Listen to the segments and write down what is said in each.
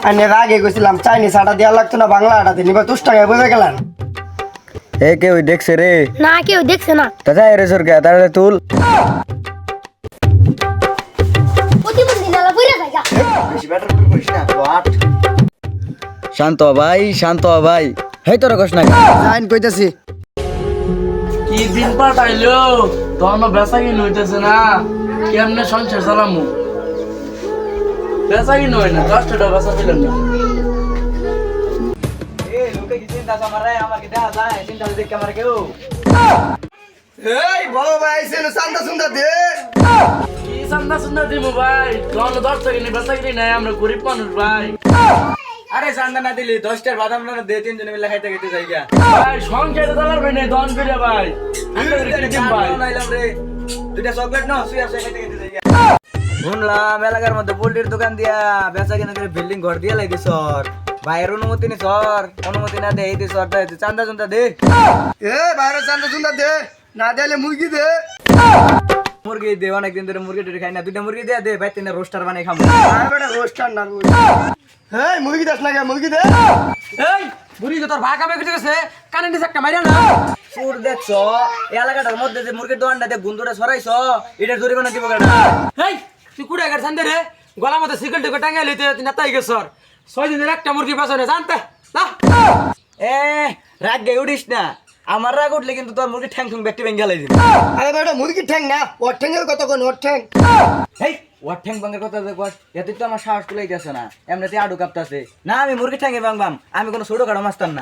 আমি আগে গেছিলাম চাইনিজ আটা দেওয়া লাগতো না বাংলা আটা দিন এবার 10 টাকায় বুঝে গেলেন। এ কেউ দেখছে রে? না কেউ দেখছে না। তা যাই রে সরকে তাড়াতাড়ি তুল। প্রতিবন্ধী নালা বইরা জায়গা। শান্ত হ ভাই, শান্ত হ ভাই। হেই তোর কষ্ট না আইন কইতাছি কি দিন পাঠাইলো তখন বেচা কিন হইতেছে না, কেমনে সংসার চালামু? বেচা কিন হয় না, 10 টাকা বেচা দিলেন না। এই বড় ভাই আইছেন চান্দা সুন্দা দে। কি চান্দা সুন্দা দিমু ভাই, তখন 10 টাকা কিনে বেচা কিনি নাই, আমরা গরিব মানুষ ভাই। আরে চান্দা না দিলি 10টার বাদাম না দে, 3 জনে মিলে খাইতে খাইতে যাইগা। ভাই সংসার চালাবে না দন করে ভাই, আমরা দিম ভাই। নাইলাম রে দুইটা চকলেট না সুই আছে খাইতে খাইতে যাইগা। শুনলাম এলাকার মধ্যে পোল্ট্রির দোকান দিয়া বেচা কিনা করে বিল্ডিং ঘর দিয়া লাগি সর। ভাইয়ের অনুমতি নি সর, অনুমতি না দে এই দে সর দে চান্দা চান্দা দে। এ বাইরে চান্দা সুন্দা দে, না দিলে মুরগি দে। মুরগি দে, অনেকদিন ধরে মুরগি টুরি খাই না, দুইটা মুরগি দে দে ভাই, 3টা রোস্টার বানাই খাবো। আরে বেটা রোস্টার না রোস্ট। এই মুরগি দাস না কে মুরগি দে। এই বুড়ি তোর ভাগ কামে করে গেছে কানে নিছে একটা মাইরা না। সুর দেখছো এই এলাকাটার মধ্যে যে মুরগির দোকানটা দিয়ে বন্ধুটা সরাইছো, এটার জরিমানা দিব কেন? এই তুই কুড়ে গের সান্দে রে গলার মধ্যে সিগারেট ঢুকে টাঙ্গাই লইতে তুই নাতাই গেছর 6 দিনের একটা মুরগি বাঁচো না জানতে না। এ রাগ গে উঠিস না, আমার রাগ উঠলে কিন্তু তোর মুরগি ঠ্যাং ঠুং ব্যক্তি ভেঙে লাই দিবি। আরে বেটা মুরগি ঠ্যাং না, ওর ঠ্যাংের কত কোন ওর ঠ্যাং। হেই ওর ঠ্যাং ভাঙার কথা দেখো, এতে তো আমার সাহস কুলাই গেছে না, এমনিতে আডু কাঁপতাছে না। আমি মুরগি ঠ্যাঙে ভাঙবাম, আমি কোনো ছোট কাটো মাস্তান না।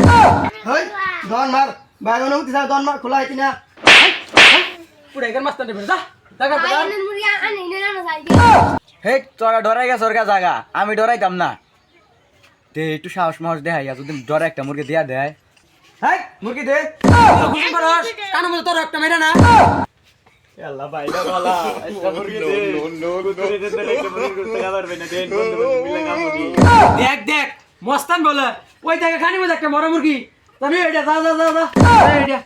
হেই দন মার বাইরে অনুমতি ছাড়া দন মার খোলা হইতি না। কুড়ে গের মাস্তান দেবে যা জায়গা তো আইনের মুড়ি আনি না না যাইবে। হেই তোরা ডরাই গেছ ওর জায়গা, আমি ডরাইতাম না। দে একটু সাহস মাহস দেখাইয়া যদি ডরে একটা মুরগি দিয়া দেয়। হেই মুরগি দে। খুশি করস কানে মধ্যে তোর একটা মাইরা না। আল্লাহ ভাইরা বলা একটা মুরগি দে। দেখ দেখ মস্তান বলে ওই জায়গা খানি মধ্যে একটা মরা মুরগি তুমি এটা যা যা যা যা এইটা